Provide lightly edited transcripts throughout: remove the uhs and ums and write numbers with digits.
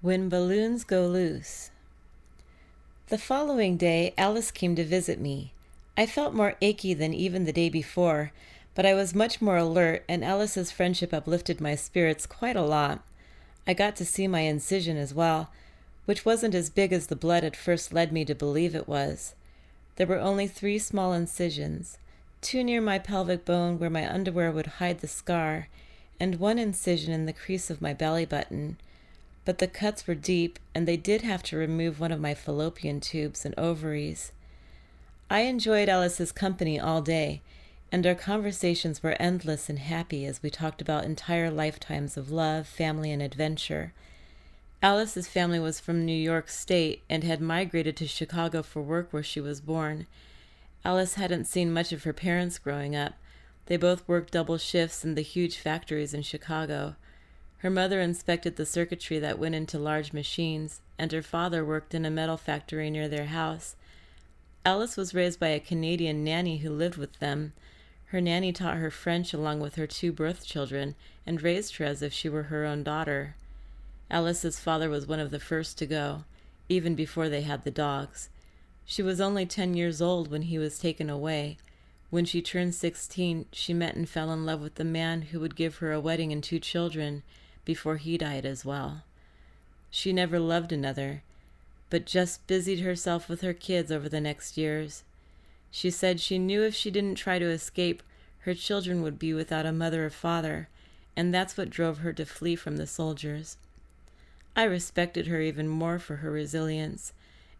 When Balloons Go Loose. The following day, Alice came to visit me. I felt more achy than even the day before, but I was much more alert, and Alice's friendship uplifted my spirits quite a lot. I got to see my incision as well, which wasn't as big as the blood at first led me to believe it was. There were only 3 small incisions, 2 near my pelvic bone where my underwear would hide the scar, and 1 incision in the crease of my belly button. But the cuts were deep, and they did have to remove one of my fallopian tubes and ovaries. I enjoyed Alice's company all day, and our conversations were endless and happy as we talked about entire lifetimes of love, family, and adventure. Alice's family was from New York State and had migrated to Chicago for work where she was born. Alice hadn't seen much of her parents growing up. They both worked double shifts in the huge factories in Chicago. Her mother inspected the circuitry that went into large machines, and her father worked in a metal factory near their house. Alice was raised by a Canadian nanny who lived with them. Her nanny taught her French along with her 2 birth children and raised her as if she were her own daughter. Alice's father was one of the first to go, even before they had the dogs. She was only 10 years old when he was taken away. When she turned 16, she met and fell in love with the man who would give her a wedding and 2 children, before he died as well. She never loved another, but just busied herself with her kids over the next years. She said she knew if she didn't try to escape, her children would be without a mother or father, and that's what drove her to flee from the soldiers. I respected her even more for her resilience,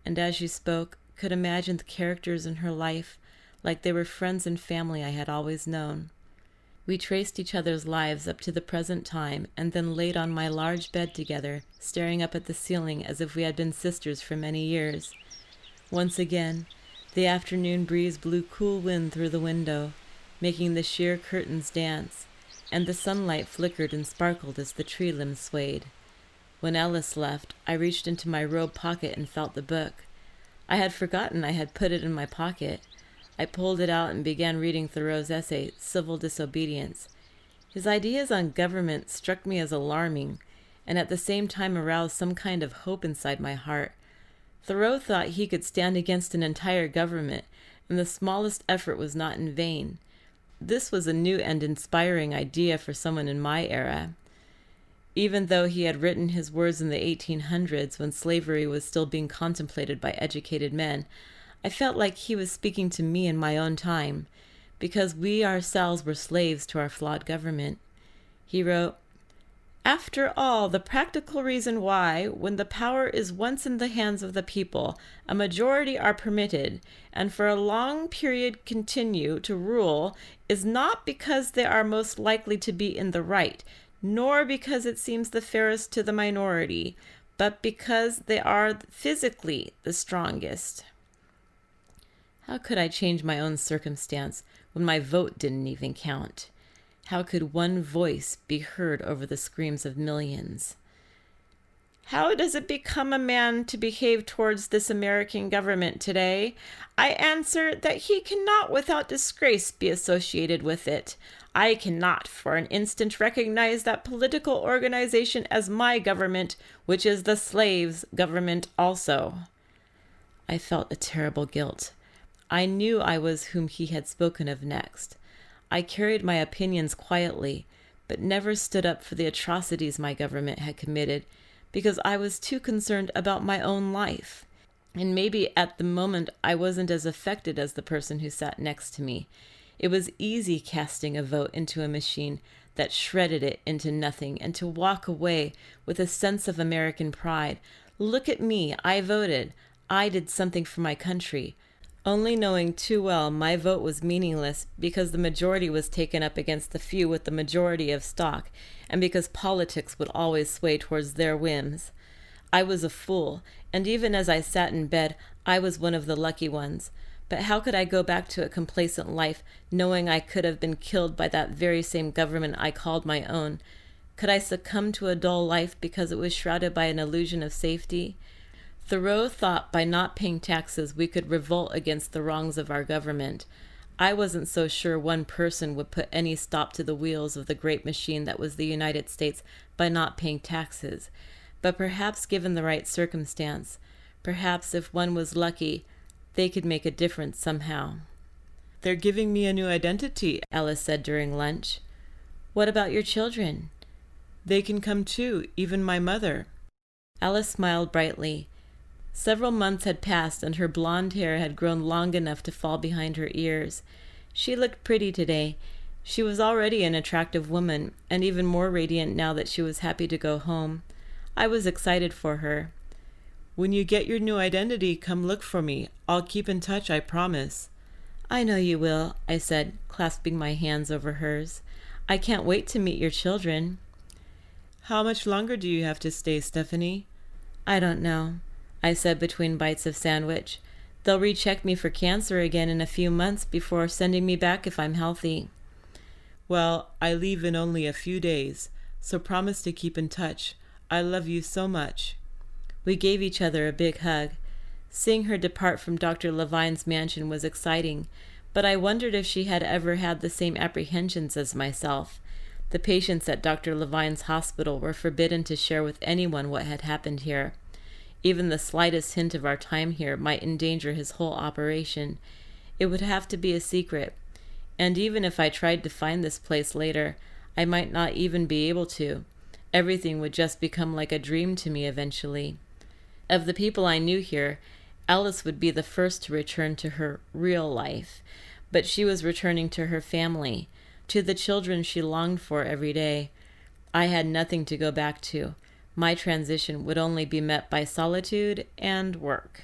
and as she spoke, could imagine the characters in her life like they were friends and family I had always known. We traced each other's lives up to the present time and then laid on my large bed together, staring up at the ceiling as if we had been sisters for many years. Once again, the afternoon breeze blew cool wind through the window, making the sheer curtains dance, and the sunlight flickered and sparkled as the tree limbs swayed. When Alice left, I reached into my robe pocket and felt the book. I had forgotten I had put it in my pocket. I pulled it out and began reading Thoreau's essay, Civil Disobedience. His ideas on government struck me as alarming, and at the same time aroused some kind of hope inside my heart. Thoreau thought he could stand against an entire government, and the smallest effort was not in vain. This was a new and inspiring idea for someone in my era. Even though he had written his words in the 1800s when slavery was still being contemplated by educated men, I felt like he was speaking to me in my own time, because we ourselves were slaves to our flawed government. He wrote, "After all, the practical reason why, when the power is once in the hands of the people, a majority are permitted, and for a long period continue to rule, is not because they are most likely to be in the right, nor because it seems the fairest to the minority, but because they are physically the strongest." How could I change my own circumstance when my vote didn't even count? How could one voice be heard over the screams of millions? How does it become a man to behave towards this American government today? I answer that he cannot without disgrace be associated with it. I cannot for an instant recognize that political organization as my government, which is the slaves' government also. I felt a terrible guilt. I knew I was whom he had spoken of next. I carried my opinions quietly, but never stood up for the atrocities my government had committed, because I was too concerned about my own life. And maybe at the moment I wasn't as affected as the person who sat next to me. It was easy casting a vote into a machine that shredded it into nothing, and to walk away with a sense of American pride. Look at me, I voted. I did something for my country. Only knowing too well my vote was meaningless because the majority was taken up against the few with the majority of stock, and because politics would always sway towards their whims. I was a fool, and even as I sat in bed, I was one of the lucky ones. But how could I go back to a complacent life, knowing I could have been killed by that very same government I called my own? Could I succumb to a dull life because it was shrouded by an illusion of safety? Thoreau thought by not paying taxes we could revolt against the wrongs of our government. I wasn't so sure one person would put any stop to the wheels of the great machine that was the United States by not paying taxes. but perhaps given the right circumstance, perhaps if one was lucky, they could make a difference somehow. "They're giving me a new identity," Alice said during lunch. "What about your children?" "They can come too, even my mother." Alice smiled brightly. Several months had passed and her blonde hair had grown long enough to fall behind her ears. She looked pretty today. She was already an attractive woman, and even more radiant now that she was happy to go home. I was excited for her. "When you get your new identity, come look for me. I'll keep in touch, I promise." "I know you will," I said, clasping my hands over hers. "I can't wait to meet your children." "How much longer do you have to stay, Stephanie?" "I don't know," I said between bites of sandwich. "They'll recheck me for cancer again in a few months before sending me back if I'm healthy." "Well, I leave in only a few days, so promise to keep in touch. I love you so much." We gave each other a big hug. Seeing her depart from Dr. Levine's mansion was exciting, but I wondered if she had ever had the same apprehensions as myself. The patients at Dr. Levine's hospital were forbidden to share with anyone what had happened here. Even the slightest hint of our time here might endanger his whole operation. It would have to be a secret. And even if I tried to find this place later, I might not even be able to. Everything would just become like a dream to me eventually. Of the people I knew here, Alice would be the first to return to her real life, but she was returning to her family, to the children she longed for every day. I had nothing to go back to. My transition would only be met by solitude and work.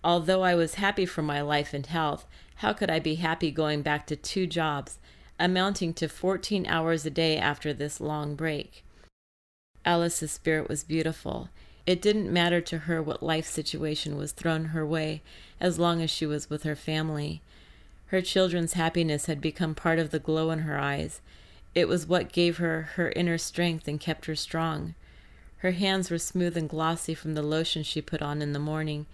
Although I was happy for my life and health, how could I be happy going back to 2 jobs, amounting to 14 hours a day after this long break? Alice's spirit was beautiful. It didn't matter to her what life situation was thrown her way, as long as she was with her family. Her children's happiness had become part of the glow in her eyes. It was what gave her her inner strength and kept her strong. Her hands were smooth and glossy from the lotion she put on in the morning,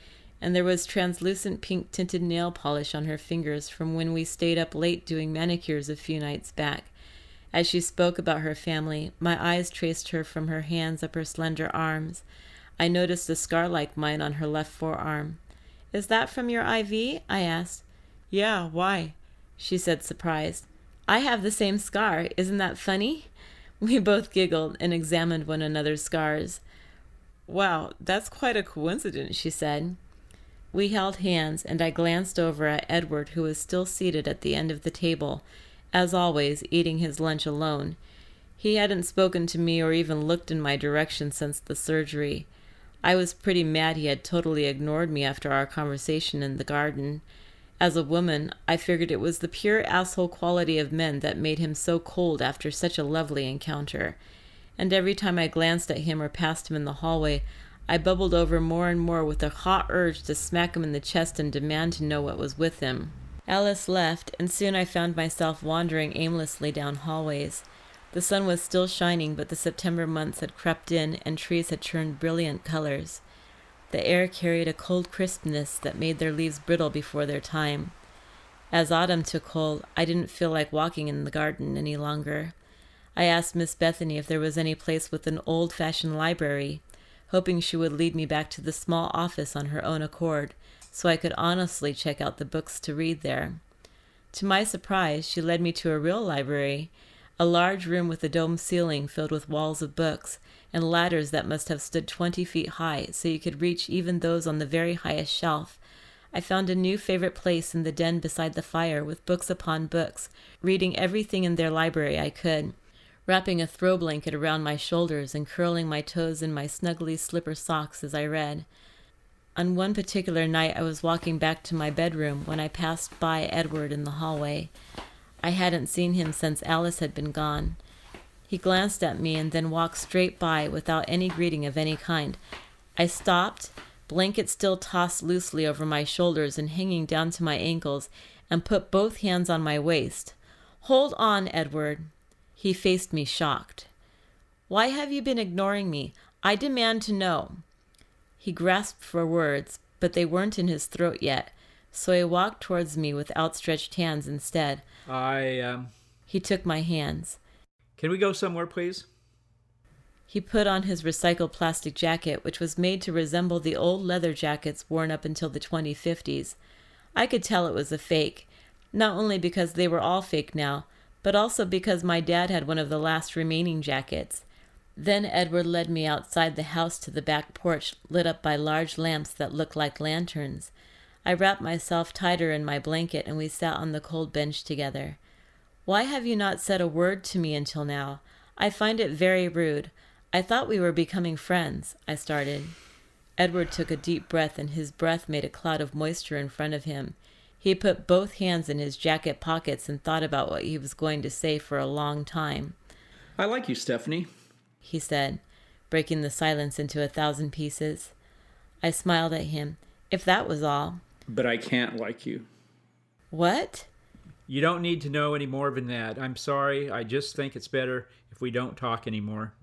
and there was translucent pink-tinted nail polish on her fingers from when we stayed up late doing manicures a few nights back. As she spoke about her family, my eyes traced her from her hands up her slender arms. I noticed a scar like mine on her left forearm. "Is that from your IV?" I asked. "Yeah, why?" she said, surprised. "I have the same scar. Isn't that funny?" We both giggled and examined one another's scars. "Wow, that's quite a coincidence," she said. We held hands, and I glanced over at Edward, who was still seated at the end of the table, as always, eating his lunch alone. He hadn't spoken to me or even looked in my direction since the surgery. I was pretty mad he had totally ignored me after our conversation in the garden. As a woman, I figured it was the pure asshole quality of men that made him so cold after such a lovely encounter. And every time I glanced at him or passed him in the hallway, I bubbled over more and more with a hot urge to smack him in the chest and demand to know what was with him. Alice left, and soon I found myself wandering aimlessly down hallways. The sun was still shining, but the September months had crept in, and trees had turned brilliant colors. The air carried a cold crispness that made their leaves brittle before their time. As autumn took hold, I didn't feel like walking in the garden any longer. I asked Miss Bethany if there was any place with an old-fashioned library, hoping she would lead me back to the small office on her own accord, so I could honestly check out the books to read there. To my surprise, she led me to a real library, a large room with a domed ceiling filled with walls of books, and ladders that must have stood 20 feet high, so you could reach even those on the very highest shelf. I found a new favorite place in the den beside the fire, with books upon books, reading everything in their library I could, wrapping a throw blanket around my shoulders and curling my toes in my snuggly slipper socks as I read. On one particular night, I was walking back to my bedroom when I passed by Edward in the hallway. I hadn't seen him since Alice had been gone. He glanced at me and then walked straight by without any greeting of any kind. I stopped, blanket still tossed loosely over my shoulders and hanging down to my ankles, and put both hands on my waist. "Hold on, Edward." He faced me shocked. "Why have you been ignoring me? I demand to know." He grasped for words, but they weren't in his throat yet, so he walked towards me with outstretched hands instead. He took my hands. Can we go somewhere, please? He put on his recycled plastic jacket, which was made to resemble the old leather jackets worn up until the 2050s. I could tell it was a fake, not only because they were all fake now, but also because my dad had one of the last remaining jackets. Then Edward led me outside the house to the back porch, lit up by large lamps that looked like lanterns. I wrapped myself tighter in my blanket, and we sat on the cold bench together. "Why have you not said a word to me until now? I find it very rude. I thought we were becoming friends," I started. Edward took a deep breath, and his breath made a cloud of moisture in front of him. He put both hands in his jacket pockets and thought about what he was going to say for a long time. "I like you, Stephanie," he said, breaking the silence into 1,000 pieces. I smiled at him. If that was all. "But I can't like you." "What?" You don't need to know any more than that. I'm sorry. I just think it's better if we don't talk anymore.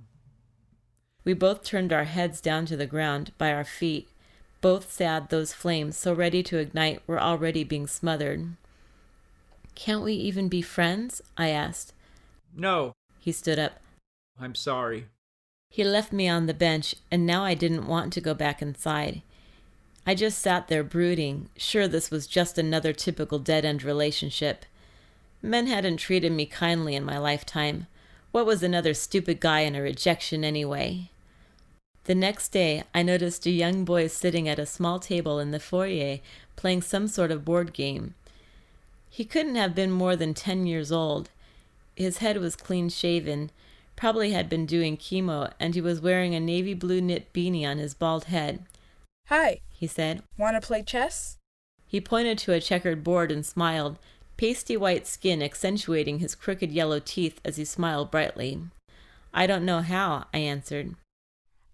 We both turned our heads down to the ground by our feet. Both sad those flames, so ready to ignite, were already being smothered. "Can't we even be friends?" I asked. No. He stood up. I'm sorry. He left me on the bench, and now I didn't want to go back inside. I just sat there brooding, sure this was just another typical dead-end relationship. Men hadn't treated me kindly in my lifetime. What was another stupid guy and a rejection anyway? The next day, I noticed a young boy sitting at a small table in the foyer playing some sort of board game. He couldn't have been more than 10 years old. His head was clean-shaven, probably had been doing chemo, and he was wearing a navy blue knit beanie on his bald head. "Hi," he said. "Wanna play chess?" He pointed to a checkered board and smiled, pasty white skin accentuating his crooked yellow teeth as he smiled brightly. "I don't know how," I answered.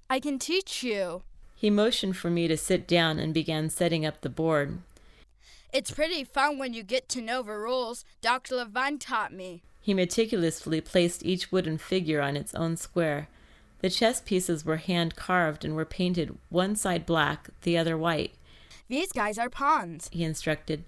"I can teach you." He motioned for me to sit down and began setting up the board. "It's pretty fun when you get to know the rules. Dr. Levine taught me." He meticulously placed each wooden figure on its own square. The chess pieces were hand-carved and were painted one side black, the other white. "These guys are pawns," he instructed.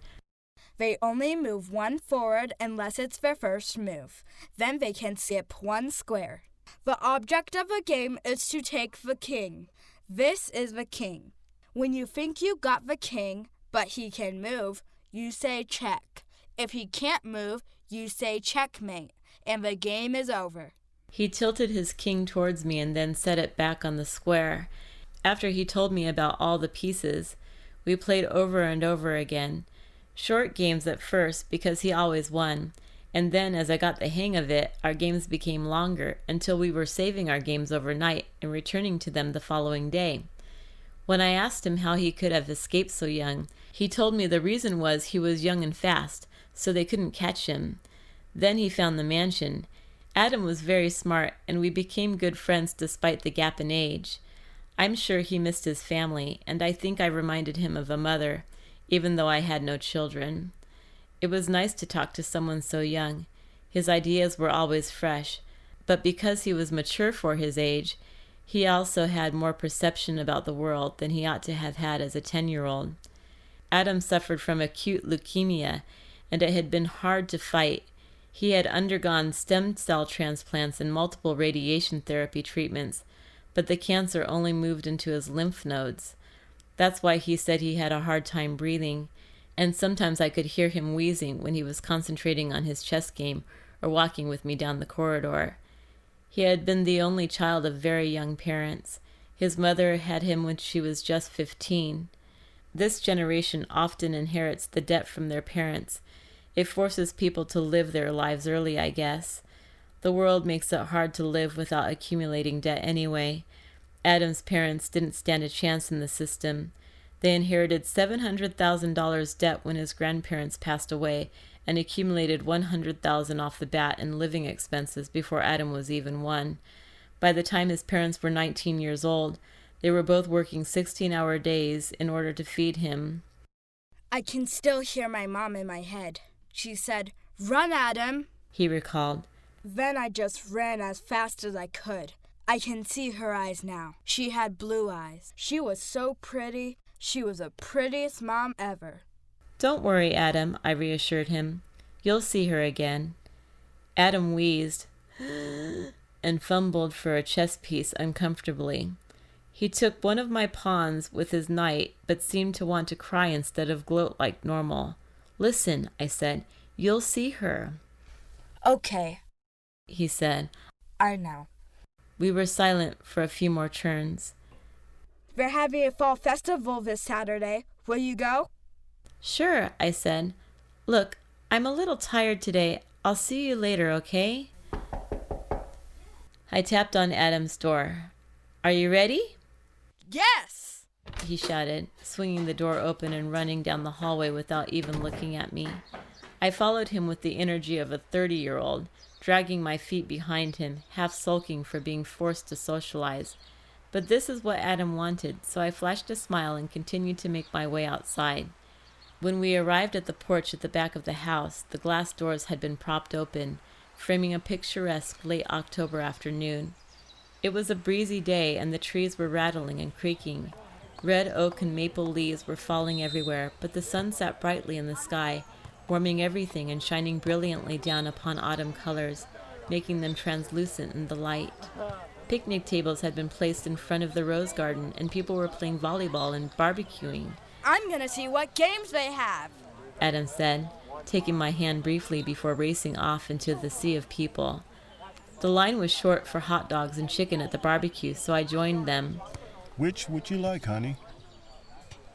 "They only move one forward unless it's their first move. Then they can skip one square. The object of the game is to take the king. This is the king. When you think you got the king, but he can move, you say check. If he can't move, you say checkmate, and the game is over." He tilted his king towards me and then set it back on the square. After he told me about all the pieces, we played over and over again. Short games at first, because he always won. And then, as I got the hang of it, our games became longer, until we were saving our games overnight and returning to them the following day. When I asked him how he could have escaped so young, he told me the reason was he was young and fast, so they couldn't catch him. Then he found the mansion. Adam was very smart, and we became good friends despite the gap in age. I'm sure he missed his family, and I think I reminded him of a mother, even though I had no children. It was nice to talk to someone so young. His ideas were always fresh, but because he was mature for his age, he also had more perception about the world than he ought to have had as a 10-year-old. Adam suffered from acute leukemia, and it had been hard to fight. He had undergone stem cell transplants and multiple radiation therapy treatments, but the cancer only moved into his lymph nodes. That's why he said he had a hard time breathing, and sometimes I could hear him wheezing when he was concentrating on his chess game or walking with me down the corridor. He had been the only child of very young parents. His mother had him when she was just 15. This generation often inherits the debt from their parents. It forces people to live their lives early, I guess. The world makes it hard to live without accumulating debt anyway. Adam's parents didn't stand a chance in the system. They inherited $700,000 debt when his grandparents passed away and accumulated $100,000 off the bat in living expenses before Adam was even 1. By the time his parents were 19 years old, they were both working 16-hour days in order to feed him. "I can still hear my mom in my head. She said, 'Run, Adam,'" he recalled. "Then I just ran as fast as I could. I can see her eyes now. She had blue eyes. She was so pretty. She was the prettiest mom ever." "Don't worry, Adam," I reassured him. "You'll see her again." Adam wheezed. and fumbled for a chess piece uncomfortably. He took one of my pawns with his knight, but seemed to want to cry instead of gloat like normal. "Listen," I said. "You'll see her." Okay, He said. I know. We were silent for a few more turns. We're having a fall festival this Saturday. Will you go? "Sure," I said. "Look, I'm a little tired today. I'll see you later, okay?" I tapped on Adam's door. "Are you ready?" Yes! He shouted, swinging the door open and running down the hallway without even looking at me. I followed him with the energy of a 30-year-old, dragging my feet behind him, half sulking for being forced to socialize. But this is what Adam wanted, so I flashed a smile and continued to make my way outside. When we arrived at the porch at the back of the house, the glass doors had been propped open, framing a picturesque late October afternoon. It was a breezy day, and the trees were rattling and creaking. Red oak and maple leaves were falling everywhere, but the sun sat brightly in the sky, warming everything and shining brilliantly down upon autumn colors, making them translucent in the light. Picnic tables had been placed in front of the rose garden, and people were playing volleyball and barbecuing. I'm gonna see what games they have. Adam said, taking my hand briefly before racing off into the sea of people. The line was short for hot dogs and chicken at the barbecue, so I joined them. "Which would you like, honey?"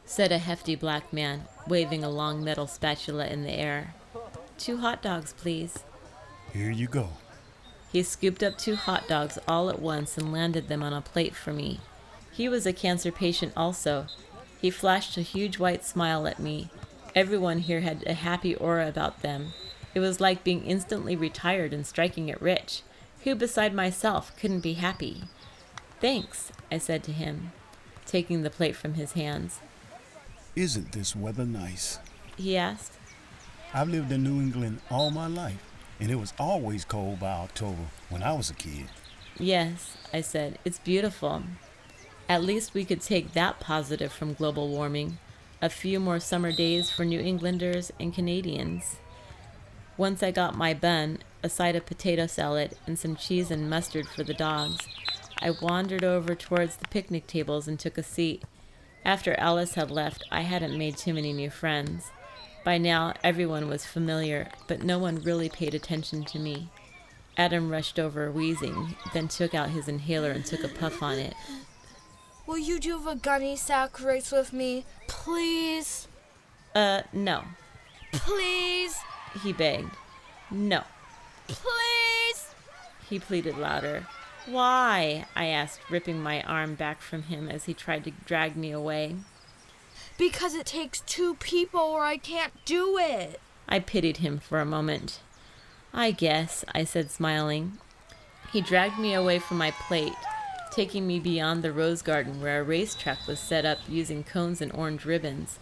said a hefty black man, waving a long metal spatula in the air. "2 hot dogs, please." "Here you go." He scooped up 2 hot dogs all at once and landed them on a plate for me. He was a cancer patient also. He flashed a huge white smile at me. Everyone here had a happy aura about them. It was like being instantly retired and striking it rich. Who beside myself couldn't be happy? "Thanks," I said to him, taking the plate from his hands. "Isn't this weather nice?" He asked. "I've lived in New England all my life, and it was always cold by October when I was a kid." "Yes," I said, "it's beautiful." At least we could take that positive from global warming. A few more summer days for New Englanders and Canadians. Once I got my bun, a side of potato salad, and some cheese and mustard for the dogs, I wandered over towards the picnic tables and took a seat. After Alice had left, I hadn't made too many new friends. By now, everyone was familiar, but no one really paid attention to me. Adam rushed over wheezing, then took out his inhaler and took a puff on it. Will you do the gunny sack race with me, please? No, Please? he begged. "No," Please? he pleaded louder. "Why?" I asked, ripping my arm back from him as he tried to drag me away. Because it takes 2 people or I can't do it. I pitied him for a moment. "I guess," I said, smiling. He dragged me away from my plate, taking me beyond the rose garden where a racetrack was set up using cones and orange ribbons.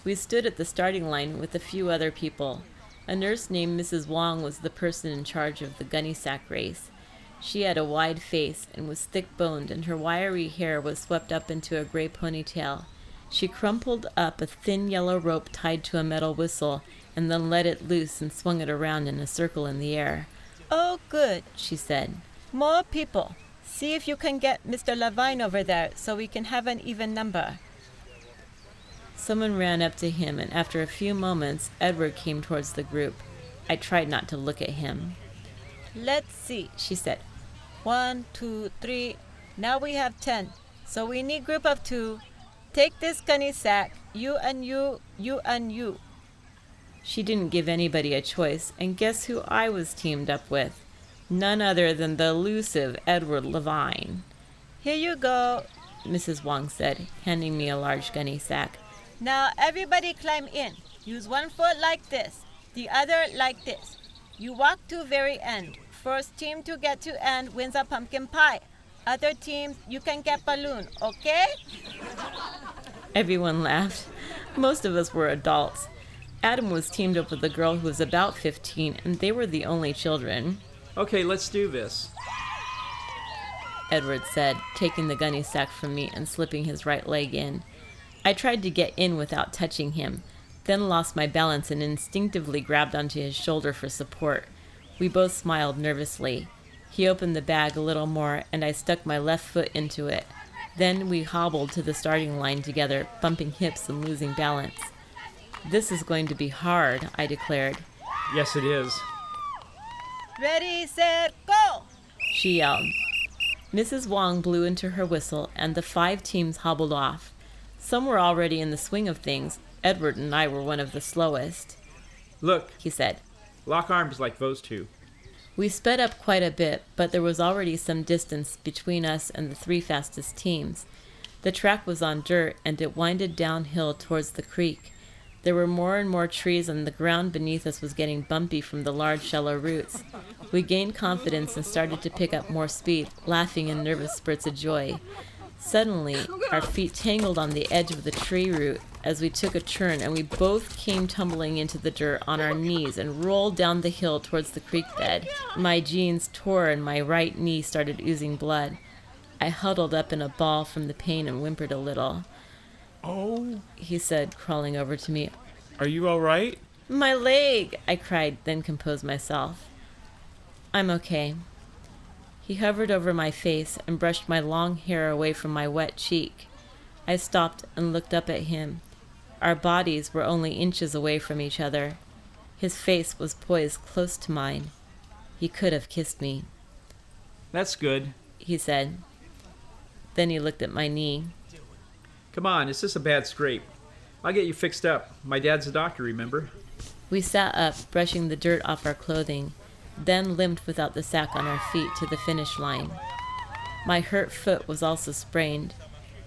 We stood at the starting line with a few other people. A nurse named Mrs. Wong was the person in charge of the gunny sack race. She had a wide face and was thick-boned, and her wiry hair was swept up into a gray ponytail. She crumpled up a thin yellow rope tied to a metal whistle, and then let it loose and swung it around in a circle in the air. "Oh, good," she said. "More people. See if you can get Mr. Levine over there so we can have an even number." Someone ran up to him, and after a few moments, Edward came towards the group. I tried not to look at him. "Let's see," she said. 1, 2, 3. Now we have 10. So we need group of 2. Take this gunny sack. You and you, you and you. She didn't give anybody a choice, and guess who I was teamed up with? None other than the elusive Edward Levine. "Here you go," Mrs. Wong said, handing me a large gunny sack. "Now everybody climb in. Use one foot like this, the other like this. You walk to very end. First team to get to end wins a pumpkin pie. Other teams, you can get balloon, okay?" Everyone laughed. Most of us were adults. Adam was teamed up with a girl who was about 15, and they were the only children. Okay, let's do this. Edward said, taking the gunny sack from me and slipping his right leg in. I tried to get in without touching him, then lost my balance and instinctively grabbed onto his shoulder for support. We both smiled nervously. He opened the bag a little more, and I stuck my left foot into it. Then we hobbled to the starting line together, bumping hips and losing balance. "This is going to be hard," I declared. Yes, it is. "Ready, set, go!" she yelled. Mrs. Wong blew into her whistle, and the 5 teams hobbled off. Some were already in the swing of things. Edward and I were one of the slowest. Look, He said. lock arms like those two. We sped up quite a bit, but there was already some distance between us and the 3 fastest teams. The track was on dirt, and it winded downhill towards the creek. There were more and more trees, and the ground beneath us was getting bumpy from the large, shallow roots. We gained confidence and started to pick up more speed, laughing in nervous spurts of joy. Suddenly, our feet tangled on the edge of the tree root as we took a turn, and we both came tumbling into the dirt on our knees and rolled down the hill towards the creek bed. My jeans tore and my right knee started oozing blood. I huddled up in a ball from the pain and whimpered a little. Oh, He said, crawling over to me. are you all right? "My leg!" I cried, then composed myself. "I'm okay." He hovered over my face and brushed my long hair away from my wet cheek. I stopped and looked up at him. Our bodies were only inches away from each other. His face was poised close to mine. He could have kissed me. That's good. He said. Then he looked at my knee. Come on, it's just a bad scrape. I'll get you fixed up. My dad's a doctor, remember? We sat up, brushing the dirt off our clothing, then limped without the sack on our feet to the finish line. My hurt foot was also sprained.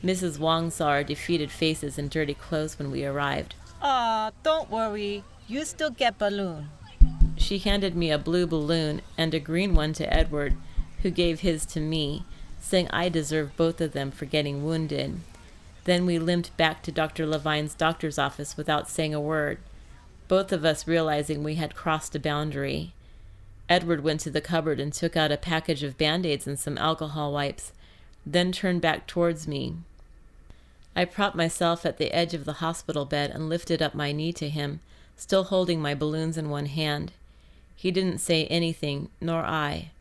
Mrs. Wong saw our defeated faces and dirty clothes when we arrived. Don't worry. You still get balloon. She handed me a blue balloon and a green one to Edward, who gave his to me, saying I deserved both of them for getting wounded. Then we limped back to Dr. Levine's doctor's office without saying a word, both of us realizing we had crossed a boundary. Edward went to the cupboard and took out a package of Band-Aids and some alcohol wipes, then turned back towards me. I propped myself at the edge of the hospital bed and lifted up my knee to him, still holding my balloons in one hand. He didn't say anything, nor I.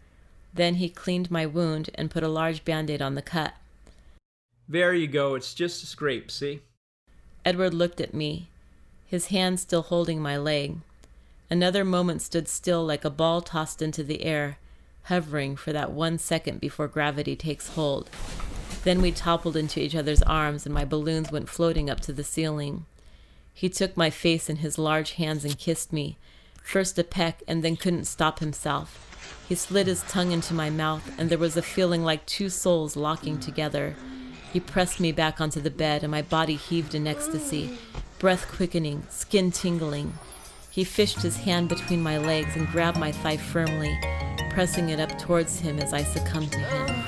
Then he cleaned my wound and put a large Band-Aid on the cut. There you go. It's just a scrape, see? Edward looked at me, his hand still holding my leg. Another moment stood still like a ball tossed into the air, hovering for that 1 second before gravity takes hold. Then we toppled into each other's arms and my balloons went floating up to the ceiling. He took my face in his large hands and kissed me, first a peck and then couldn't stop himself. He slid his tongue into my mouth and there was a feeling like two souls locking together. He pressed me back onto the bed and my body heaved in ecstasy, breath quickening, skin tingling. He fished his hand between my legs and grabbed my thigh firmly, pressing it up towards him as I succumbed to him.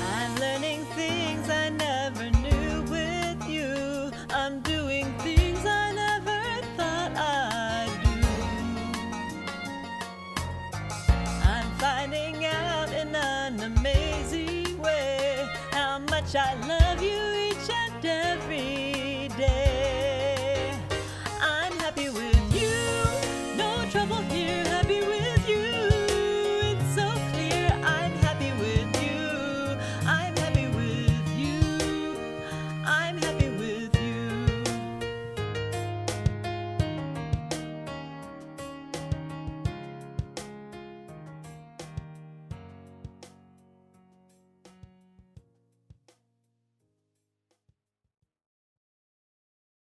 I'm learning things I never knew with you. I'm doing things I never thought I'd do. I'm finding out in an amazing way how much I love